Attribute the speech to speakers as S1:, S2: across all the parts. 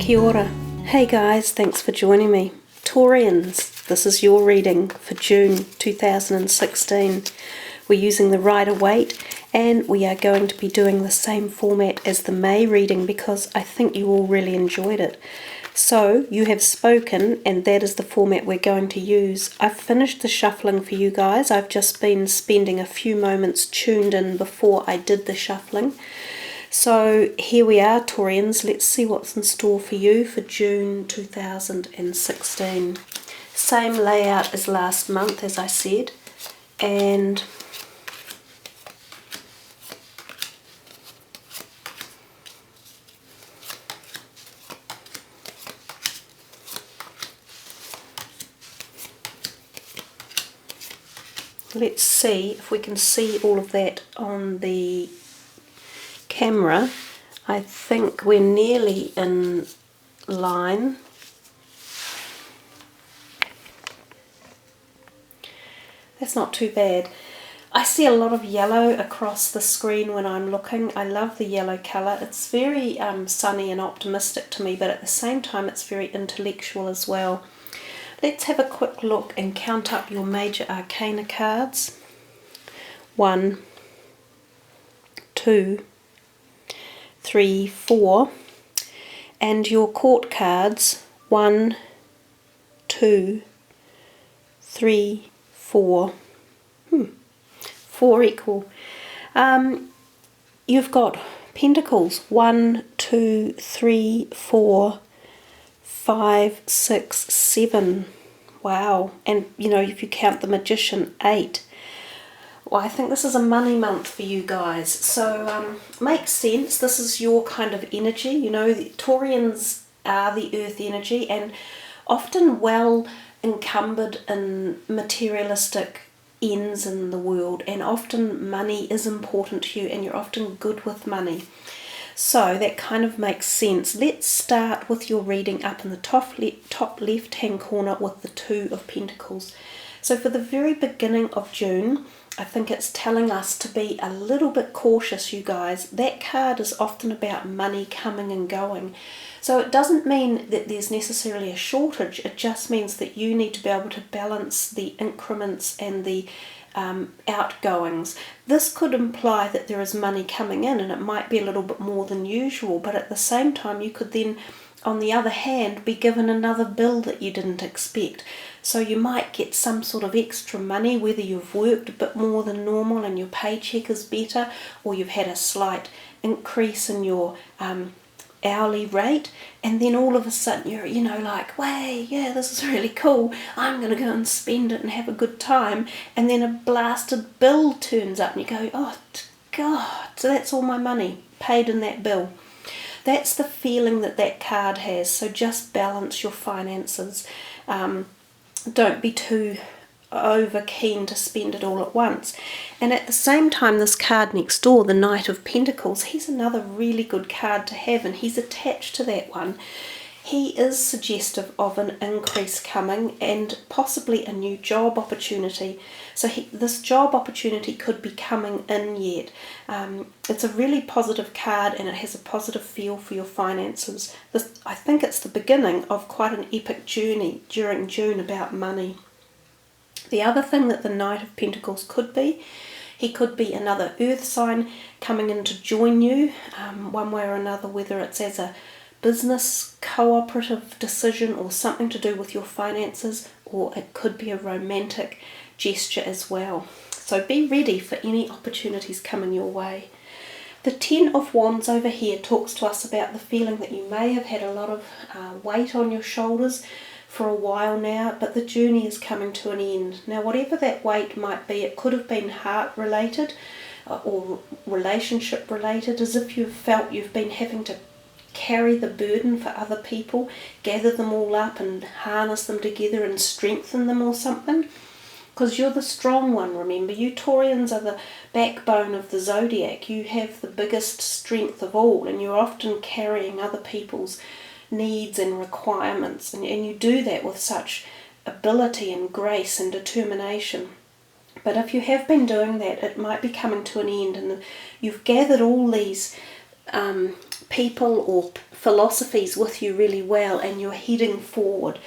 S1: Kia ora. Hey guys, thanks for joining me. Taurueans, this is your reading for June 2016. We're using the Rider-Waite and we are going to be doing the same format as the May reading because I think you all really enjoyed it. So you have spoken and that is the format we're going to use. I've finished the shuffling for you guys. I've just been spending a few moments tuned in before I did the shuffling. So here we are, Taurueans. Let's see what's in store for you for June 2016. Same layout as last month, as I said. And let's see if we can see all of that on the camera. I think we're nearly in line. That's not too bad. I see a lot of yellow across the screen when I'm looking. I love the yellow colour. It's very sunny and optimistic to me, but at the same time it's very intellectual as well. Let's have a quick look and count up your major arcana cards. 1, 2, 3, 4, and your court cards 1, 2, 3, 4. 4 equal. You've got Pentacles 1, 2, 3, 4, 5, 6, 7. Wow. And you know, if you count the Magician, 8. Well, I think this is a money month for you guys, so makes sense. This is your kind of energy. You know, the Taurueans are the earth energy and often well encumbered in materialistic ends in the world, and often money is important to you and you're often good with money. So that kind of makes sense. Let's start with your reading up in the top left hand corner with the 2 of Pentacles. So for the very beginning of June, I think it's telling us to be a little bit cautious, you guys. That card is often about money coming and going. So it doesn't mean that there's necessarily a shortage. It just means that you need to be able to balance the increments and the outgoings. This could imply that there is money coming in and it might be a little bit more than usual, but at the same time you could then, on the other hand, be given another bill that you didn't expect. So you might get some sort of extra money, whether you've worked a bit more than normal and your paycheck is better, or you've had a slight increase in your hourly rate, and then all of a sudden you're, you know, like, way, yeah, this is really cool, I'm going to go and spend it and have a good time, and then a blasted bill turns up and you go, oh God, so that's all my money paid in that bill. That's the feeling that that card has. So just balance your finances. Don't be too over keen to spend it all at once. And at the same time, this card next door, the Knight of Pentacles, he's another really good card to have, and he's attached to that one. He is suggestive of an increase coming and possibly a new job opportunity. So this job opportunity could be coming in yet. It's a really positive card and it has a positive feel for your finances. I think it's the beginning of quite an epic journey during June about money. The other thing that the Knight of Pentacles could be, he could be another earth sign coming in to join you one way or another, whether it's as a business cooperative decision or something to do with your finances, or it could be a romantic gesture as well. So be ready for any opportunities coming your way. The 10 of Wands over here talks to us about the feeling that you may have had a lot of weight on your shoulders for a while now, but the journey is coming to an end. Now whatever that weight might be, it could have been heart related or relationship related, as if you've felt you've been having to carry the burden for other people, gather them all up and harness them together and strengthen them or something. Because you're the strong one, remember. You Taurueans are the backbone of the zodiac. You have the biggest strength of all, and you're often carrying other people's needs and requirements, and you do that with such ability and grace and determination. But if you have been doing that, it might be coming to an end, and you've gathered all these people or philosophies with you really well, and you're heading forward,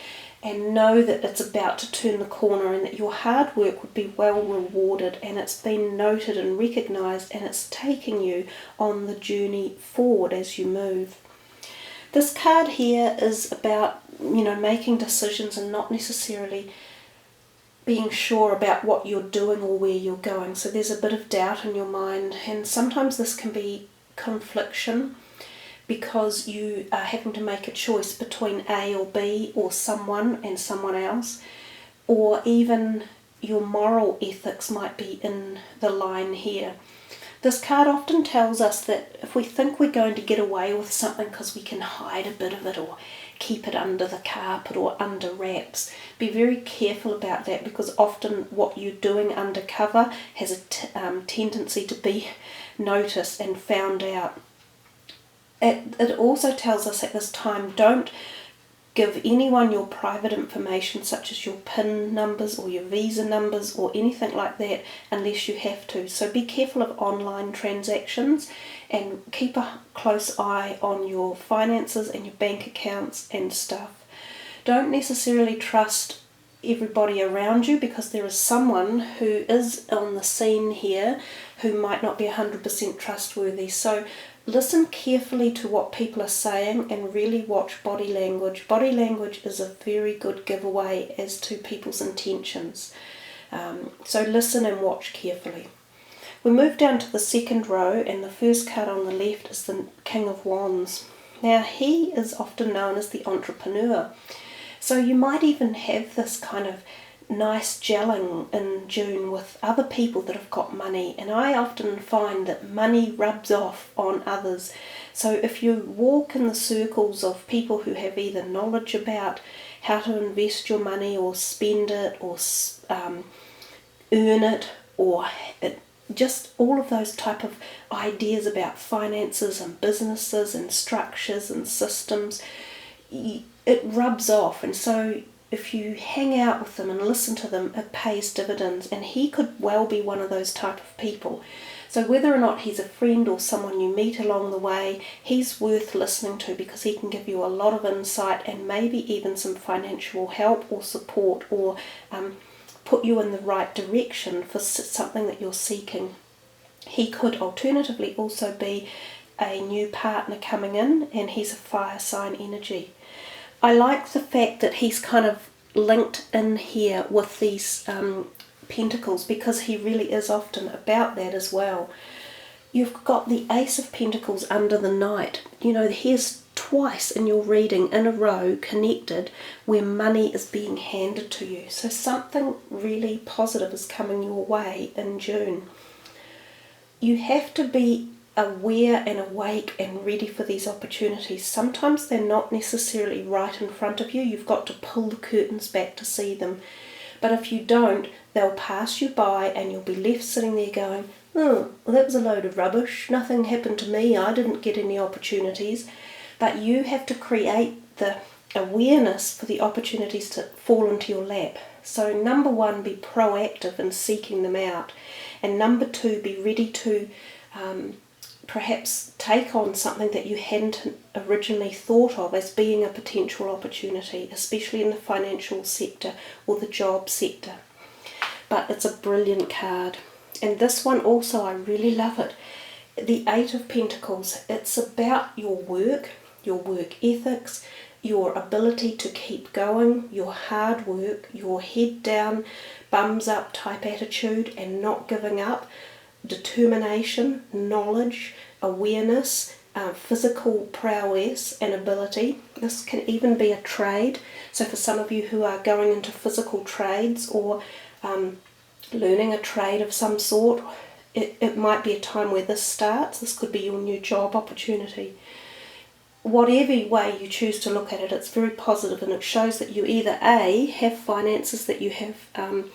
S1: and know that it's about to turn the corner and that your hard work would be well rewarded, and it's been noted and recognised, and it's taking you on the journey forward as you move. This card here is about, making decisions and not necessarily being sure about what you're doing or where you're going. So there's a bit of doubt in your mind, and sometimes this can be confliction because you are having to make a choice between A or B, or someone and someone else, or even your moral ethics might be in the line here. This card often tells us that if we think we're going to get away with something because we can hide a bit of it or keep it under the carpet or under wraps, be very careful about that, because often what you're doing undercover has a tendency to be noticed and found out. It also tells us at this time, don't give anyone your private information, such as your PIN numbers or your Visa numbers or anything like that, unless you have to. So be careful of online transactions, and keep a close eye on your finances and your bank accounts and stuff. Don't necessarily trust everybody around you, because there is someone who is on the scene here who might not be 100% trustworthy. So listen carefully to what people are saying and really watch body language. Body language is a very good giveaway as to people's intentions. So listen and watch carefully. We move down to the second row, and the first card on the left is the King of Wands. Now, he is often known as the entrepreneur. So you might even have this kind of nice gelling in June with other people that have got money, and I often find that money rubs off on others. So if you walk in the circles of people who have either knowledge about how to invest your money or spend it or earn it, or just all of those type of ideas about finances and businesses and structures and systems, it rubs off. And so if you hang out with them and listen to them, it pays dividends, and he could well be one of those type of people. So whether or not he's a friend or someone you meet along the way, he's worth listening to, because he can give you a lot of insight and maybe even some financial help or support, or put you in the right direction for something that you're seeking. He could alternatively also be a new partner coming in, and he's a fire sign energy. I like the fact that he's kind of linked in here with these pentacles, because he really is often about that as well. You've got the Ace of Pentacles under the Knight. Here's twice in your reading in a row connected where money is being handed to you. So something really positive is coming your way in June. You have to be aware and awake and ready for these opportunities. Sometimes they're not necessarily right in front of you. You've got to pull the curtains back to see them. But if you don't, they'll pass you by, and you'll be left sitting there going, oh, well, that was a load of rubbish. Nothing happened to me. I didn't get any opportunities. But you have to create the awareness for the opportunities to fall into your lap. So number one, be proactive in seeking them out. And number two, be ready to perhaps take on something that you hadn't originally thought of as being a potential opportunity, especially in the financial sector or the job sector. But it's a brilliant card. And this one also, I really love it. The Eight of Pentacles. It's about your work ethics, your ability to keep going, your hard work, your head down, bums up type attitude and not giving up, determination, knowledge, awareness, physical prowess and ability. This can even be a trade. So for some of you who are going into physical trades or learning a trade of some sort, it might be a time where this starts. This could be your new job opportunity. Whatever way you choose to look at it, it's very positive, and it shows that you either A, have finances that you have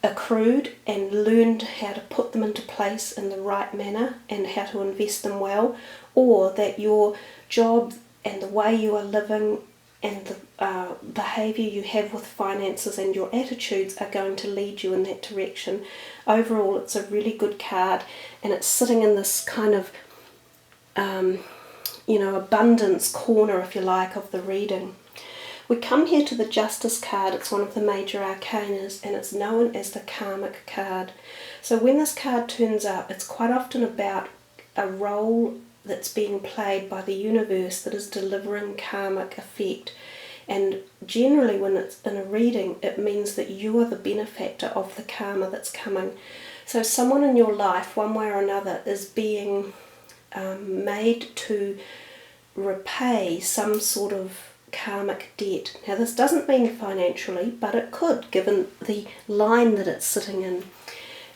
S1: accrued and learned how to put them into place in the right manner and how to invest them well, or that your job and the way you are living and the behaviour you have with finances and your attitudes are going to lead you in that direction. Overall, it's a really good card, and it's sitting in this kind of abundance corner, if you like, of the reading. We come here to the Justice card. It's one of the major arcanas, and it's known as the karmic card. So when this card turns up, it's quite often about a role that's being played by the universe that is delivering karmic effect. And generally when it's in a reading, it means that you are the benefactor of the karma that's coming. So someone in your life, one way or another, is being made to repay some sort of karmic debt. Now this doesn't mean financially, but it could, given the line that it's sitting in.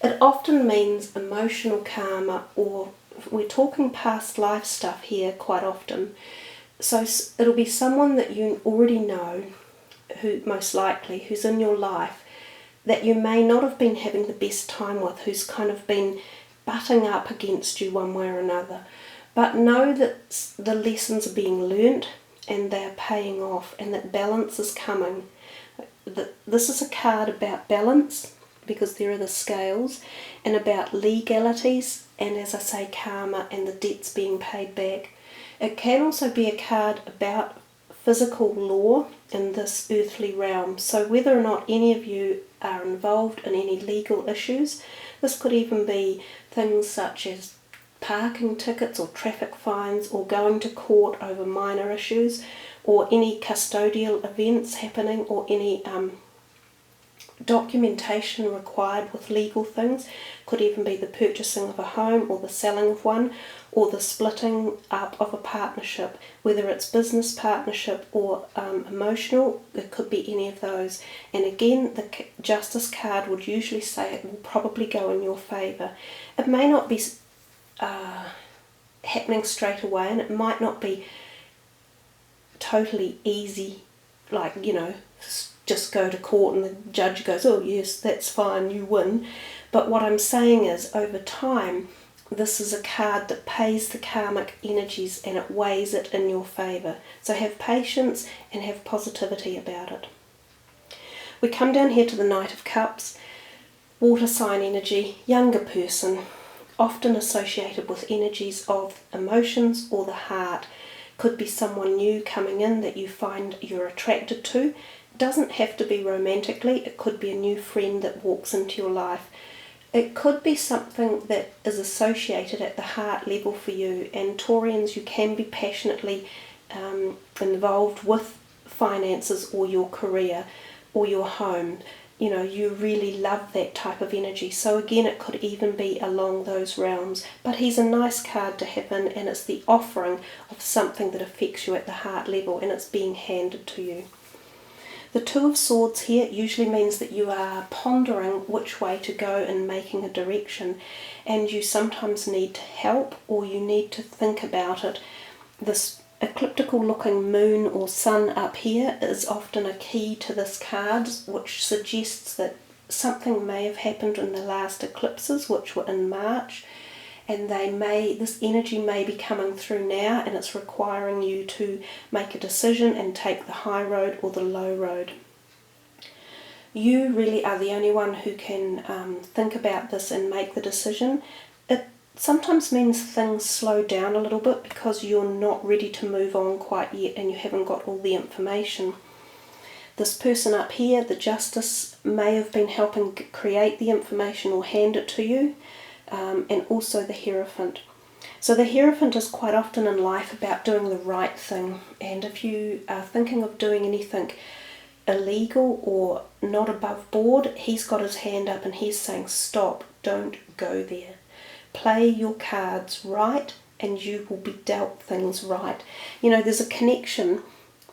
S1: It often means emotional karma, or we're talking past life stuff here quite often. So it'll be someone that you already know, who most likely, who's in your life, that you may not have been having the best time with, who's kind of been butting up against you one way or another. But know that the lessons are being learnt and they're paying off, and that balance is coming. This is a card about balance, because there are the scales, and about legalities, and as I say, karma and the debts being paid back. It can also be a card about physical law in this earthly realm. So whether or not any of you are involved in any legal issues, this could even be things such as parking tickets or traffic fines, or going to court over minor issues, or any custodial events happening, or any documentation required with legal things. Could even be the purchasing of a home, or the selling of one, or the splitting up of a partnership, whether it's business partnership or emotional. It could be any of those. And again, the Justice card would usually say it will probably go in your favour. It may not be happening straight away, and it might not be totally easy, like, just go to court and the judge goes, oh yes, that's fine, you win. But what I'm saying is, over time, this is a card that pays the karmic energies and it weighs it in your favour. So have patience and have positivity about it. We come down here to the Knight of Cups, water sign energy, younger person, often associated with energies of emotions or the heart. Could be someone new coming in that you find you're attracted to. Doesn't have to be romantically. It could be a new friend that walks into your life. It could be something that is associated at the heart level for you. And Taurueans, you can be passionately involved with finances or your career or your home. You really love that type of energy. So again, it could even be along those realms. But he's a nice card to have in, and it's the offering of something that affects you at the heart level, and it's being handed to you. The Two of Swords here usually means that you are pondering which way to go in making a direction, and you sometimes need help, or you need to think about it. This ecliptical looking moon or sun up here is often a key to this card, which suggests that something may have happened in the last eclipses, which were in March, and this energy may be coming through now, and it's requiring you to make a decision and take the high road or the low road. You really are the only one who can think about this and make the decision. It sometimes means things slow down a little bit because you're not ready to move on quite yet and you haven't got all the information. This person up here, the Justice, may have been helping create the information or hand it to you, and also the Hierophant. So the Hierophant is quite often in life about doing the right thing, and if you are thinking of doing anything illegal or not above board, he's got his hand up and he's saying, stop, don't go there. Play your cards right and you will be dealt things right. There's a connection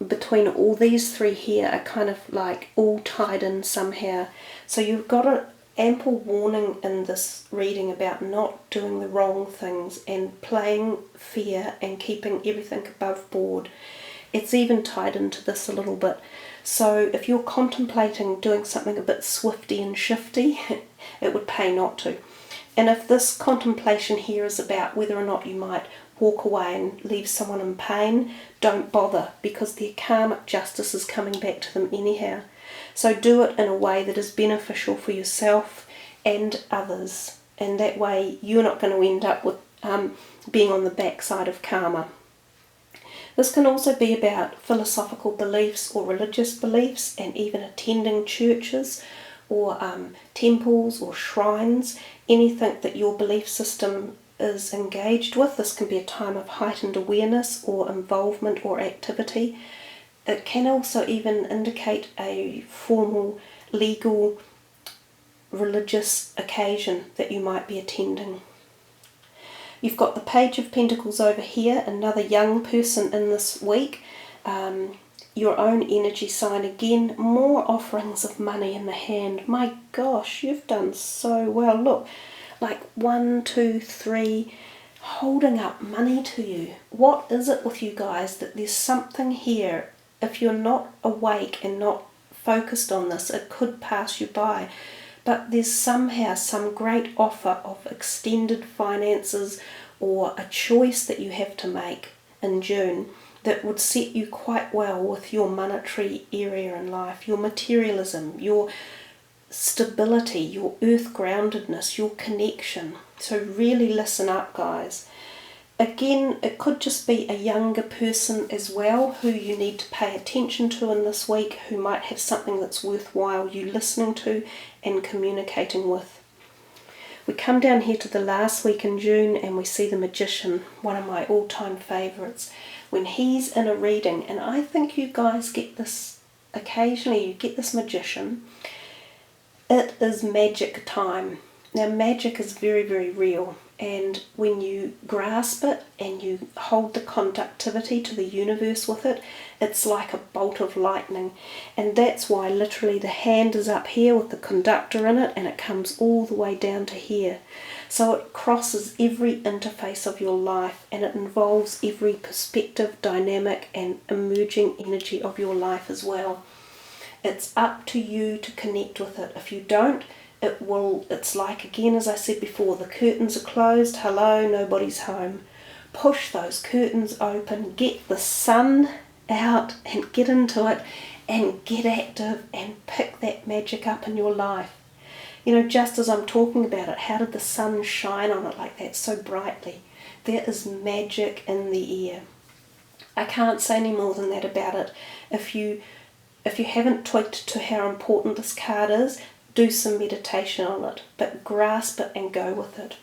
S1: between all these three here, are kind of like all tied in somehow. So you've got an ample warning in this reading about not doing the wrong things and playing fair and keeping everything above board. It's even tied into this a little bit. So if you're contemplating doing something a bit swifty and shifty, it would pay not to. And if this contemplation here is about whether or not you might walk away and leave someone in pain, don't bother, because their karmic justice is coming back to them anyhow. So do it in a way that is beneficial for yourself and others, and that way you're not going to end up with being on the backside of karma. This can also be about philosophical beliefs or religious beliefs, and even attending churches or temples or shrines, anything that your belief system is engaged with. This can be a time of heightened awareness or involvement or activity. It can also even indicate a formal, legal, religious occasion that you might be attending. You've got the Page of Pentacles over here, another young person in this week. Your own energy sign again, more offerings of money in the hand. My gosh, you've done so well. Look, like 1, 2, 3, holding up money to you. What is it with you guys that there's something here? If you're not awake and not focused on this, it could pass you by. But there's somehow some great offer of extended finances or a choice that you have to make in June that would set you quite well with your monetary area in life, your materialism, your stability, your earth groundedness, your connection. So really listen up, guys. Again, it could just be a younger person as well who you need to pay attention to in this week, who might have something that's worthwhile you listening to and communicating with. We come down here to the last week in June and we see the Magician, one of my all-time favourites. When he's in a reading, and I think you guys get this occasionally, you get this Magician, it is magic time. Now magic is very, very real, and when you grasp it and you hold the conductivity to the universe with it, it's like a bolt of lightning. And that's why literally the hand is up here with the conductor in it, and it comes all the way down to here. So it crosses every interface of your life, and it involves every perspective, dynamic and emerging energy of your life as well. It's up to you to connect with it. If you don't, it's like, again, as I said before, the curtains are closed, hello, nobody's home. Push those curtains open, get the sun out and get into it and get active and pick that magic up in your life. You know, just as I'm talking about it, how did the sun shine on it like that so brightly? There is magic in the air. I can't say any more than that about it. If you haven't tweaked to how important this card is, do some meditation on it, but grasp it and go with it.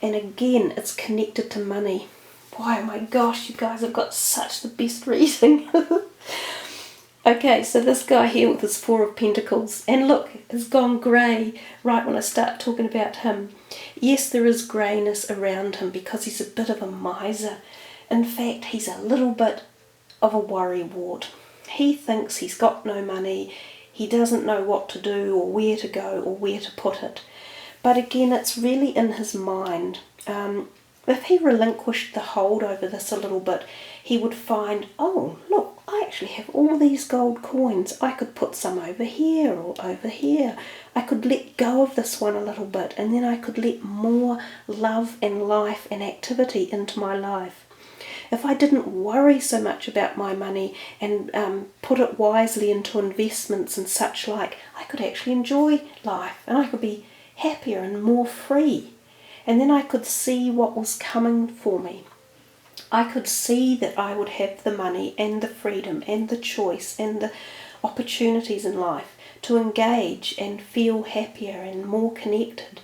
S1: And again, it's connected to money. Why, my gosh, you guys have got such the best reading. Okay, so this guy here with his Four of Pentacles, and look, it's gone grey right when I start talking about him. Yes, there is greyness around him because he's a bit of a miser. In fact, he's a little bit of a worrywart. He thinks he's got no money, he doesn't know what to do or where to go or where to put it. But again, it's really in his mind. If he relinquished the hold over this a little bit, he would find, oh, look, I actually have all these gold coins. I could put some over here or over here. I could let go of this one a little bit, and then I could let more love and life and activity into my life. If I didn't worry so much about my money and put it wisely into investments and such like, I could actually enjoy life and I could be happier and more free. And then I could see what was coming for me. I could see that I would have the money and the freedom and the choice and the opportunities in life to engage and feel happier and more connected.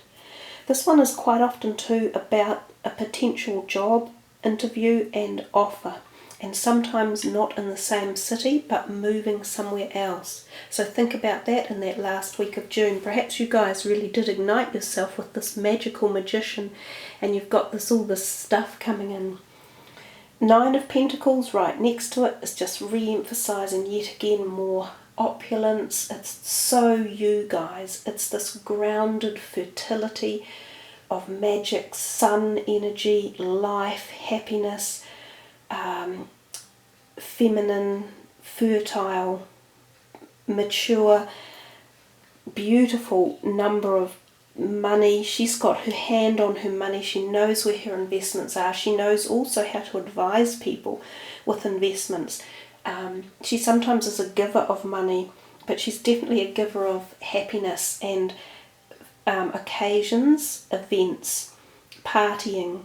S1: This one is quite often too about a potential job interview and offer, and sometimes not in the same city but moving somewhere else. So think about that in that last week of June. Perhaps you guys really did ignite yourself with this magical Magician and you've got all this stuff coming in. Nine of Pentacles right next to it is just re-emphasizing yet again more opulence. It's so you guys. It's this grounded fertility of magic, sun energy, life, happiness, feminine, fertile, mature, beautiful number of money. She's got her hand on her money. She knows where her investments are. She knows also how to advise people with investments. She sometimes is a giver of money, but she's definitely a giver of happiness and occasions, events, partying,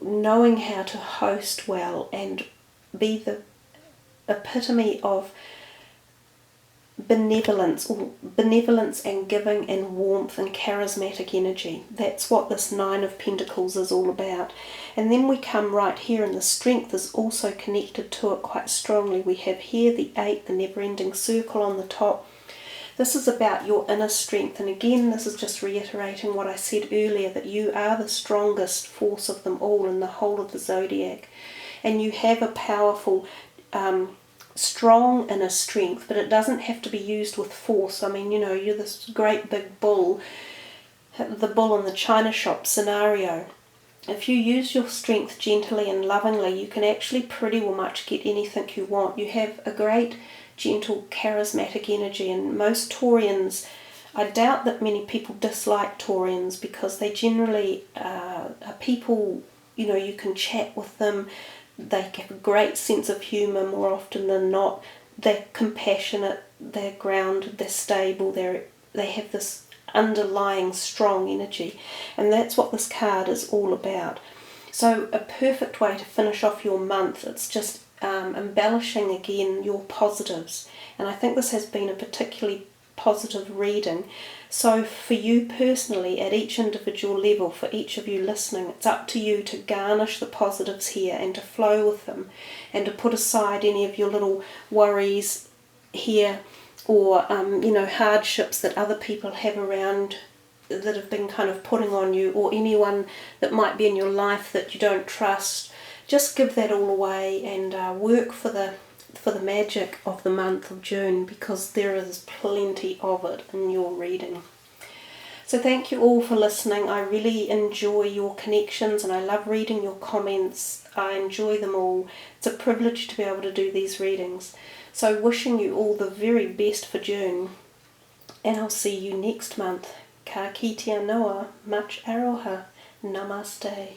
S1: knowing how to host well and be the epitome of benevolence and giving and warmth and charismatic energy. That's what this Nine of Pentacles is all about. And then we come right here, and the strength is also connected to it quite strongly. We have here the 8, the never-ending circle on the top. This is about your inner strength, and again this is just reiterating what I said earlier, that you are the strongest force of them all in the whole of the zodiac, and you have a powerful strong inner strength, but it doesn't have to be used with force. I mean, you know, you're this great big bull, the bull in the china shop scenario. If you use your strength gently and lovingly, you can actually pretty well much get anything you want. You have a great, gentle, charismatic energy, and most Taurueans, I doubt that many people dislike Taurueans, because they generally are people, you know, you can chat with them. They have a great sense of humour more often than not. They're compassionate, they're grounded, they're stable, they have this underlying strong energy. And that's what this card is all about. So a perfect way to finish off your month, it's just embellishing again your positives. And I think this has been a particularly positive reading. So for you personally, at each individual level, for each of you listening, it's up to you to garnish the positives here and to flow with them, and to put aside any of your little worries here, or you know, hardships that other people have around that have been kind of putting on you, or anyone that might be in your life that you don't trust. Just give that all away and work for the magic of the month of June, because there is plenty of it in your reading. So thank you all for listening. I really enjoy your connections, and I love reading your comments. I enjoy them all. It's a privilege to be able to do these readings. So wishing you all the very best for June, and I'll see you next month. Ka kite anoa, much aroha. Namaste.